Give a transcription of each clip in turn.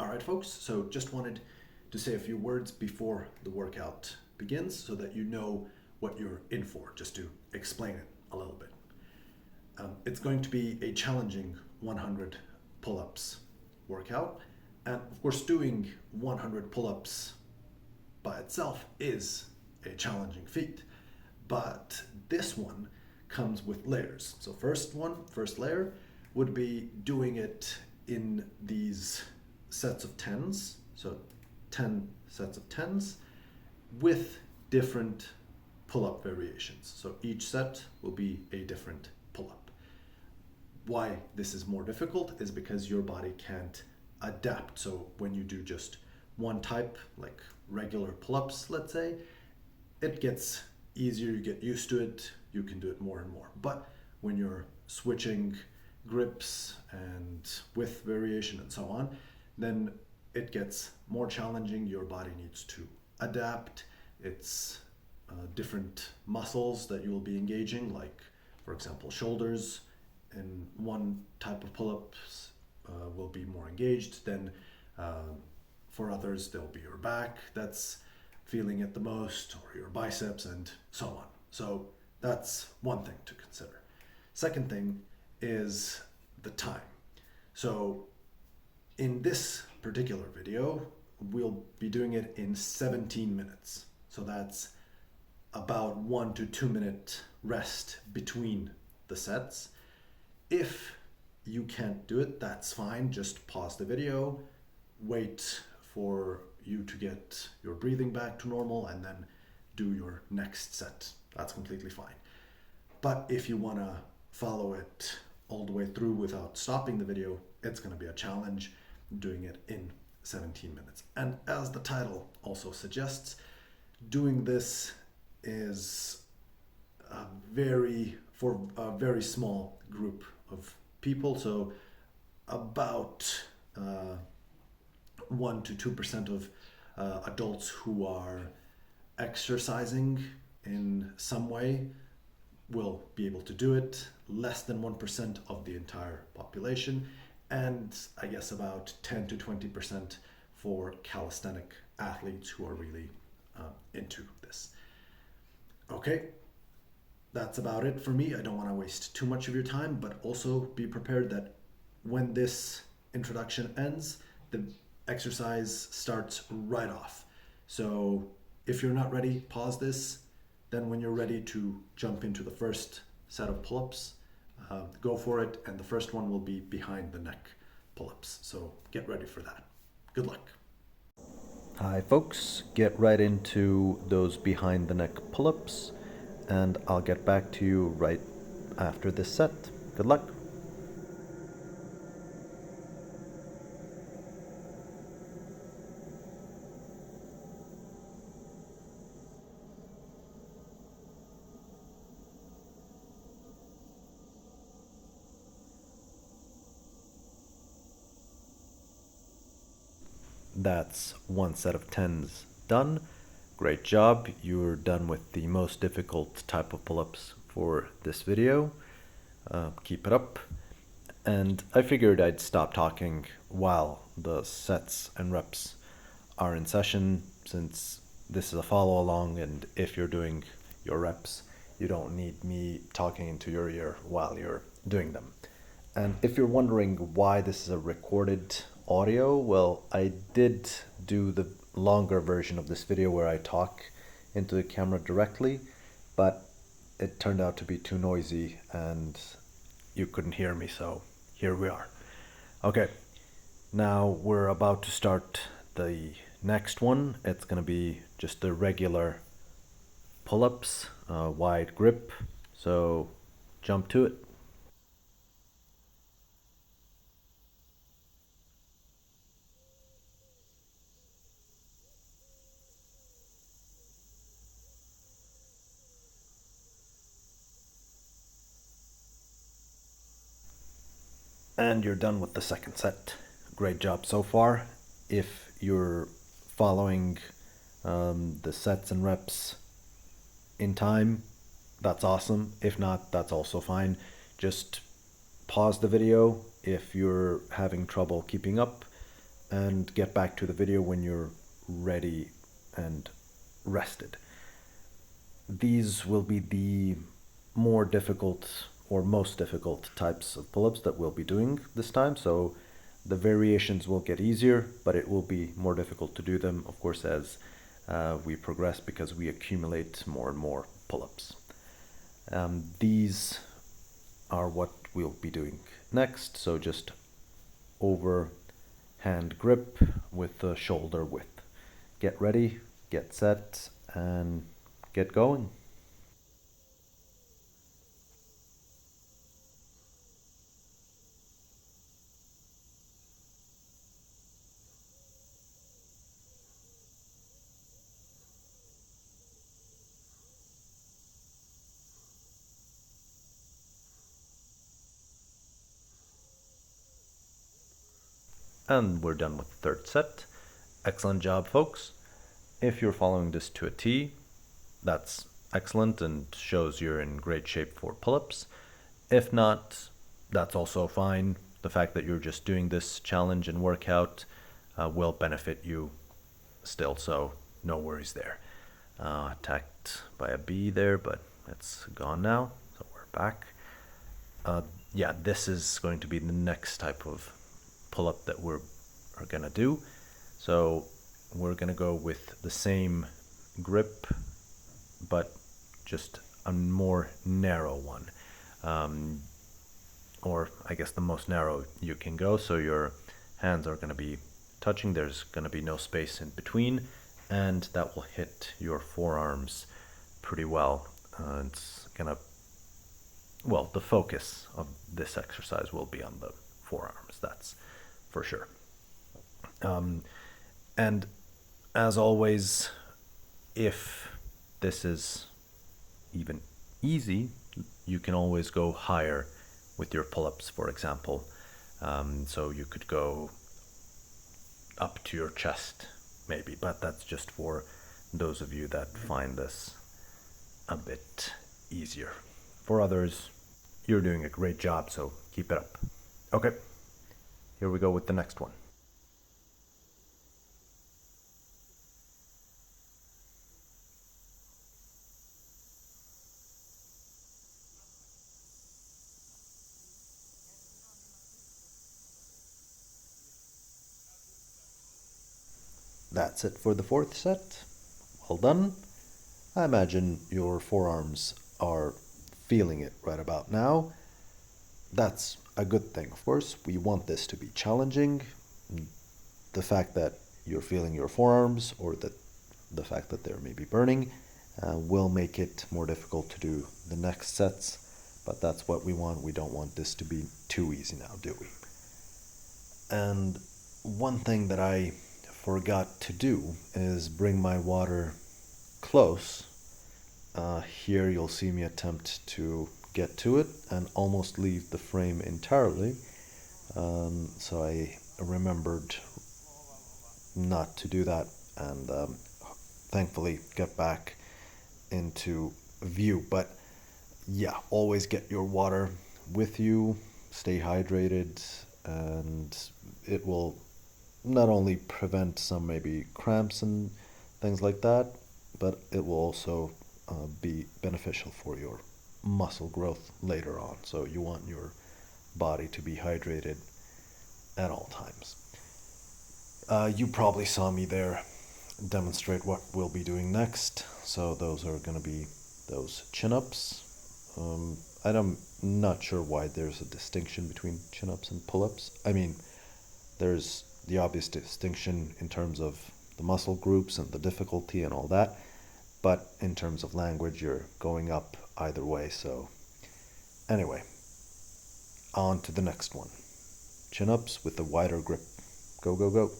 Alright folks, so just wanted to say a few words before the workout begins so that you know what you're in for, just to explain it a little bit. It's going to be a challenging 100 pull-ups workout, and of course doing 100 pull-ups by itself is a challenging feat, but this one comes with layers. So first layer would be doing it in these sets of 10s, so 10 sets of 10s with different pull-up variations. So each set will be a different pull-up. Why this is more difficult is because your body can't adapt. So when you do just one type, like regular pull-ups, let's say, it gets easier, you get used to it, you can do it more and more. But when you're switching grips and width variation and so on, then it gets more challenging. Your body needs to adapt. It's different muscles that you will be engaging, like for example shoulders in one type of pull-ups will be more engaged, then for others there'll be your back that's feeling it the most, or your biceps, and so on. So that's one thing to consider. Second thing is the time. So in this particular video, we'll be doing it in 17 minutes. So that's about 1 to 2 minute rest between the sets. If you can't do it, that's fine. Just pause the video, wait for you to get your breathing back to normal, and then do your next set. That's completely fine. But if you want to follow it all the way through without stopping the video, it's going to be a challenge doing it in 17 minutes. And as the title also suggests, doing this is for a very small group of people. So about 1 to 2% of adults who are exercising in some way will be able to do it, less than 1% of the entire population, and I guess about 10 to 20% for calisthenic athletes who are really into this. Okay, that's about it for me. I don't want to waste too much of your time, but also be prepared that when this introduction ends, the exercise starts right off. So if you're not ready, pause this. Then when you're ready to jump into the first set of pull-ups, go for it, and the first one will be behind the neck pull-ups. So get ready for that. Good luck. Hi folks, get right into those behind the neck pull-ups, and I'll get back to you right after this set. Good luck. That's one set of 10s done. Great job. You're done with the most difficult type of pull-ups for this video. Keep it up. And I figured I'd stop talking while the sets and reps are in session, since this is a follow along, and if you're doing your reps, you don't need me talking into your ear while you're doing them. And if you're wondering why this is a recorded audio, well, I did do the longer version of this video where I talk into the camera directly, but it turned out to be too noisy and you couldn't hear me, so here we are. Okay, now we're about to start the next one. It's gonna be just the regular pull-ups, wide grip, so jump to it. And you're done with the second set. Great job so far. If you're following the sets and reps in time, that's awesome. If not, that's also fine. Just pause the video if you're having trouble keeping up, and get back to the video when you're ready and rested. These will be the more difficult or most difficult types of pull-ups that we'll be doing this time. So the variations will get easier, but it will be more difficult to do them, of course, as we progress, because we accumulate more and more pull-ups. These are what we'll be doing next. So just overhand grip with the shoulder width. Get ready, get set, and get going. And we're done with the third set. Excellent job, folks. If you're following this to a T, that's excellent and shows you're in great shape for pull-ups. If not, that's also fine. The fact that you're just doing this challenge and workout will benefit you still, so no worries there. Attacked by a bee there, but it's gone now, so we're back. Yeah, this is going to be the next type of pull-up that we're gonna do. So we're gonna go with the same grip, but just a more narrow one. Or I guess the most narrow you can go. So your hands are gonna be touching, there's gonna be no space in between, and that will hit your forearms pretty well. It's gonna, well, the focus of this exercise will be on the forearms, that's for sure. And as always, if this is even easy, you can always go higher with your pull-ups, for example. So you could go up to your chest, maybe, but that's just for those of you that find this a bit easier. For others, you're doing a great job, so keep it up. Okay, here we go with the next one. That's it for the fourth set. Well done. I imagine your forearms are feeling it right about now. That's a good thing, of course. We want this to be challenging. The fact that you're feeling your forearms, or that the fact that they're maybe burning, will make it more difficult to do the next sets. But that's what we want. We don't want this to be too easy now, do we? And one thing that I forgot to do is bring my water close. Here you'll see me attempt to get to it and almost leave the frame entirely. So I remembered not to do that, and thankfully get back into view. But yeah, always get your water with you, stay hydrated, and it will not only prevent some maybe cramps and things like that, but it will also be beneficial for your muscle growth later on. So you want your body to be hydrated at all times. You probably saw me there demonstrate what we'll be doing next. So those are going to be those chin-ups. I'm not sure why there's a distinction between chin-ups and pull-ups. I mean, there's the obvious distinction in terms of the muscle groups and the difficulty and all that, but in terms of language, you're going up either way. So anyway, on to the next one. Chin-ups with a wider grip. Go, go, go.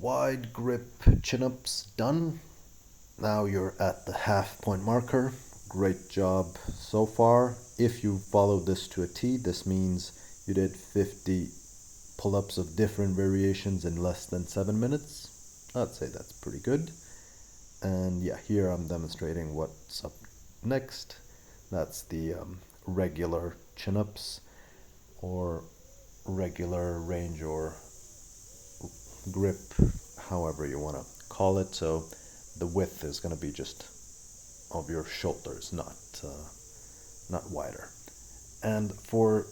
Wide grip chin-ups done. Now you're at the half point marker. Great job so far. If you followed this to a T, this means you did 50 pull-ups of different variations in less than 7 minutes. I'd say that's pretty good. And yeah, here I'm demonstrating what's up next. That's the regular chin-ups, or regular range or grip, however you want to call it. So the width is going to be just of your shoulders, not wider. And for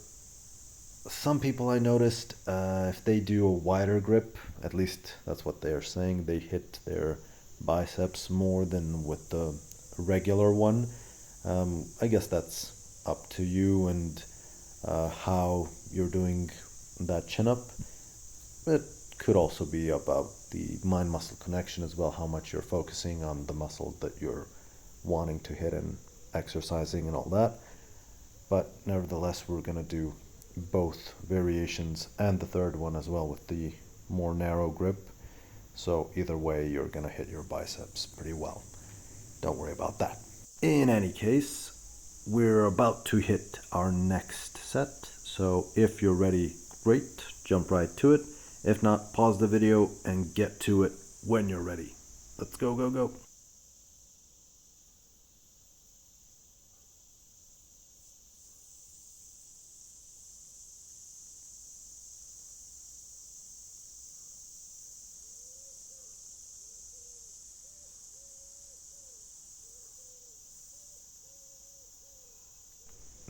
some people, I noticed if they do a wider grip, at least that's what they're saying, they hit their biceps more than with the regular one. I guess that's up to you and how you're doing that chin up. It could also be about the mind muscle connection as well, how much you're focusing on the muscle that you're wanting to hit and exercising and all that. But nevertheless, we're going to do both variations and the third one as well with the more narrow grip. So either way, you're going to hit your biceps pretty well. Don't worry about that. In any case, we're about to hit our next set. So if you're ready, great, jump right to it. If not, pause the video and get to it when you're ready. Let's go, go, go.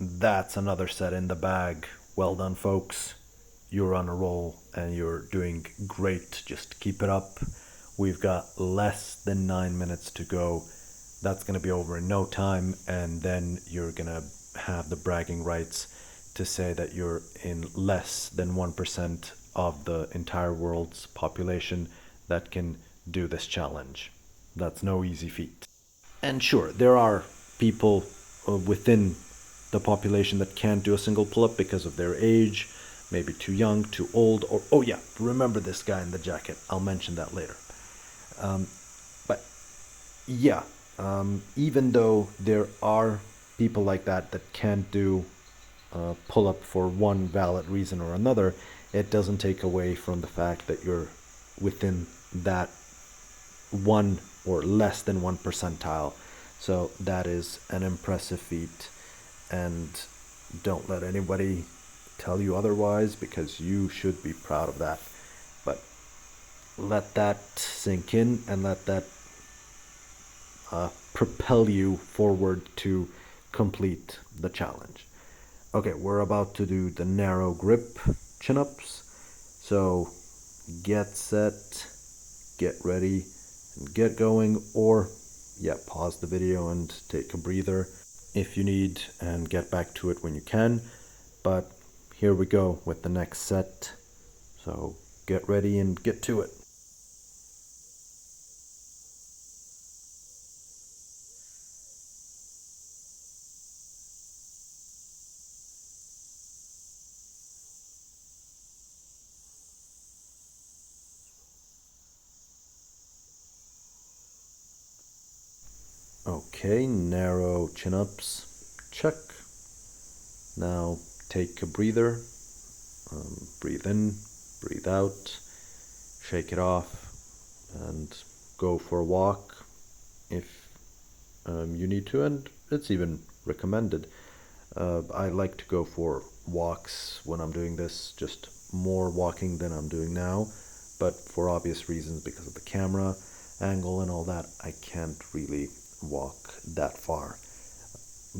That's another set in the bag. Well done, folks. You're on a roll and you're doing great. Just keep it up. We've got less than 9 minutes to go. That's going to be over in no time, and then you're going to have the bragging rights to say that you're in less than 1% of the entire world's population that can do this challenge. That's no easy feat. And sure, there are people within the population that can't do a single pull-up because of their age, maybe too young, too old, or oh yeah, remember this guy in the jacket. I'll mention that later. But yeah, even though there are people like that that can't do pull-up for one valid reason or another, it doesn't take away from the fact that you're within that one or less than 1 percentile. So that is an impressive feat, and don't let anybody tell you otherwise, because you should be proud of that. But let that sink in and let that propel you forward to complete the challenge. Okay, we're about to do the narrow grip chin-ups. So get set, get ready, and get going, or yeah, pause the video and take a breather if you need, and get back to it when you can. But here we go with the next set. So get ready and get to it. Okay, narrow chin-ups, check. Now take a breather, breathe in, breathe out, shake it off, and go for a walk if you need to, and it's even recommended. I like to go for walks when I'm doing this, just more walking than I'm doing now, but for obvious reasons, because of the camera angle and all that, I can't really walk that far.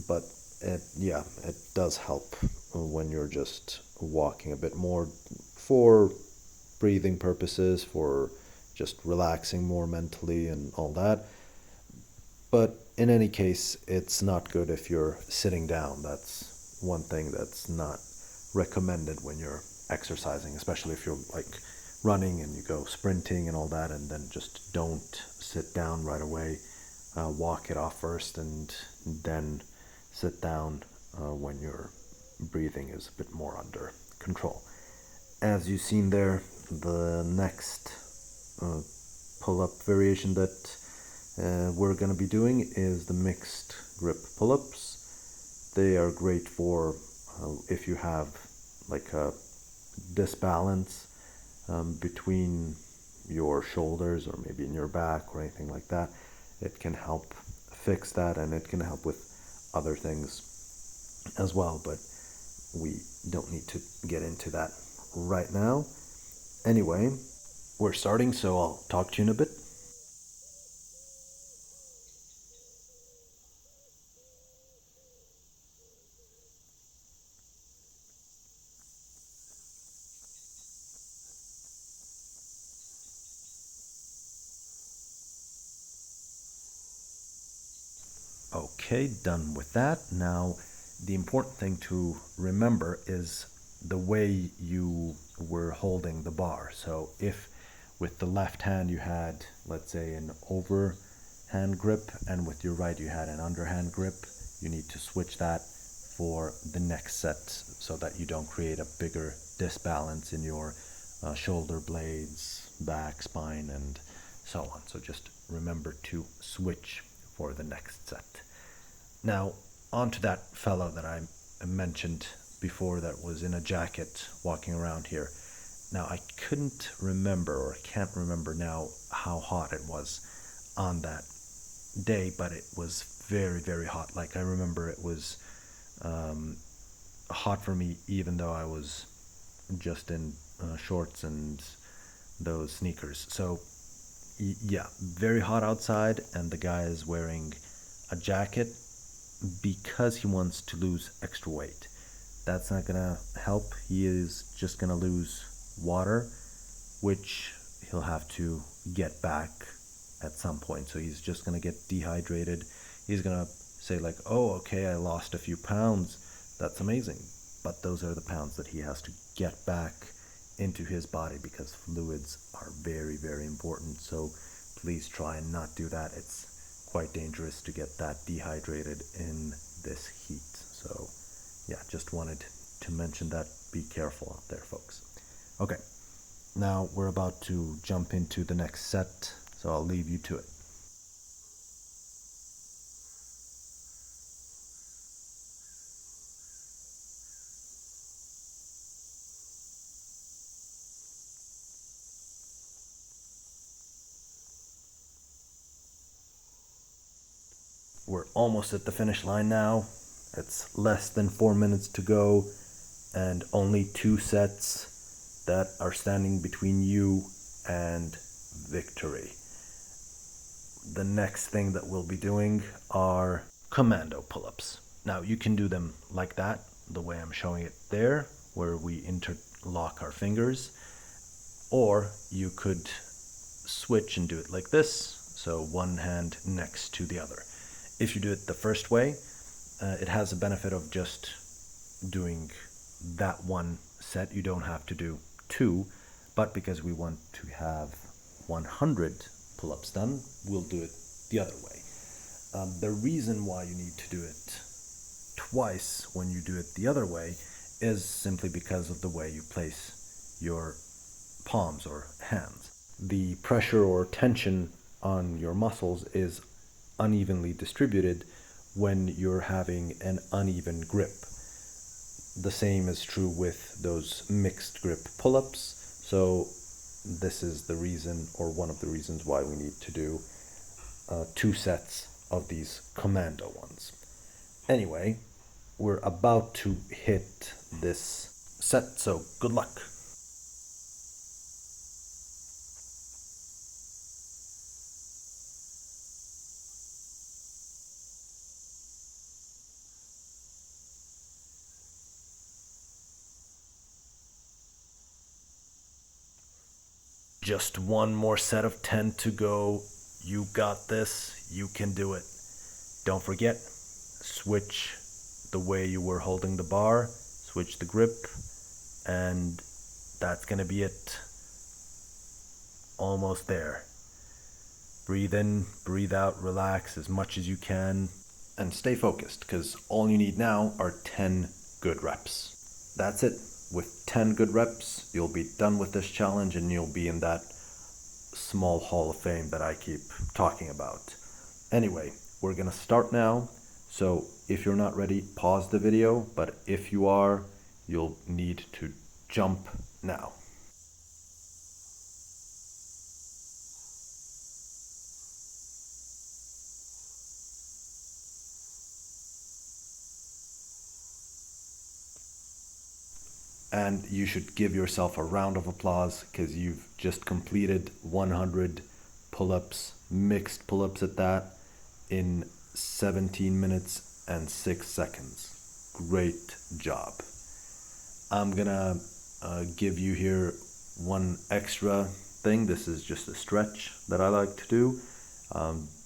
But it does help when you're just walking a bit more for breathing purposes, for just relaxing more mentally and all that. But in any case, it's not good if you're sitting down. That's one thing that's not recommended when you're exercising, especially if you're like running and you go sprinting and all that, and then just don't sit down right away. Walk it off first and then sit down when your breathing is a bit more under control. As you've seen there, the next pull-up variation that we're going to be doing is the mixed grip pull-ups. They are great for if you have like a disbalance between your shoulders or maybe in your back or anything like that. It can help fix that, and it can help with other things as well, but we don't need to get into that right now. Anyway, we're starting, so I'll talk to you in a bit. Okay, done with that. Now, the important thing to remember is the way you were holding the bar. So if with the left hand you had, let's say, an overhand grip, and with your right you had an underhand grip, you need to switch that for the next set so that you don't create a bigger disbalance in your shoulder blades, back, spine, and so on. So just remember to switch for the next set. Now, on to that fellow that I mentioned before that was in a jacket walking around here. Now, I couldn't remember, or can't remember now, how hot it was on that day, but it was very, very hot. Like, I remember it was hot for me, even though I was just in shorts and those sneakers. So, yeah, very hot outside, and the guy is wearing a jacket because he wants to lose extra weight. That's not gonna help. He is just gonna lose water, which he'll have to get back at some point. So he's just gonna get dehydrated. He's gonna say, like, oh, okay, I lost a few pounds. That's amazing. But those are the pounds that he has to get back into his body, because fluids are very, very important. So please try and not do that. It's quite dangerous to get that dehydrated in this heat. So yeah, just wanted to mention that. Be careful out there, folks. Okay, now we're about to jump into the next set, so I'll leave you to it. We're almost at the finish line now. It's less than 4 minutes to go, and only 2 sets that are standing between you and victory. The next thing that we'll be doing are commando pull-ups. Now, you can do them like that, the way I'm showing it there, where we interlock our fingers, or you could switch and do it like this, so one hand next to the other. If you do it the first way, it has a benefit of just doing that one set. You don't have to do 2, but because we want to have 100 pull-ups done, we'll do it the other way. The reason why you need to do it twice when you do it the other way is simply because of the way you place your palms or hands. The pressure or tension on your muscles is unevenly distributed when you're having an uneven grip. The same is true with those mixed grip pull-ups. So this is the reason, or one of the reasons, why we need to do 2 sets of these commando ones. Anyway, we're about to hit this set, so good luck. Just one more set of 10 to go. You got this. You can do it. Don't forget, switch the way you were holding the bar, switch the grip, and that's gonna be it. Almost there. Breathe in, breathe out, relax as much as you can, and stay focused, because all you need now are 10 good reps. That's it. With 10 good reps, you'll be done with this challenge, and you'll be in that small hall of fame that I keep talking about. Anyway, we're gonna start now. So if you're not ready, pause the video, but if you are, you'll need to jump now. And you should give yourself a round of applause because you've just completed 100 pull-ups, mixed pull-ups at that, in 17 minutes and 6 seconds. Great job. I'm gonna give you here one extra thing. This is just a stretch that I like to do.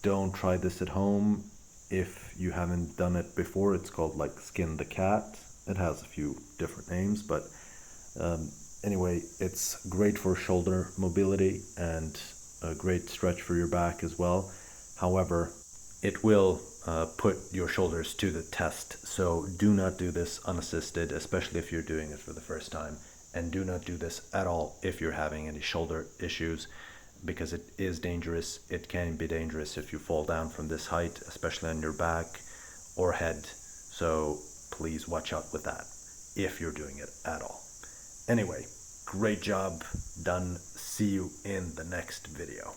Don't try this at home if you haven't done it before. It's called like skin the cat. It has a few different names, but anyway, it's great for shoulder mobility and a great stretch for your back as well. However, it will put your shoulders to the test, so do not do this unassisted, especially if you're doing it for the first time, and do not do this at all if you're having any shoulder issues, because it is dangerous. It can be dangerous if you fall down from this height, especially on your back or head, so please watch out with that if you're doing it at all. Anyway, great job, done. See you in the next video.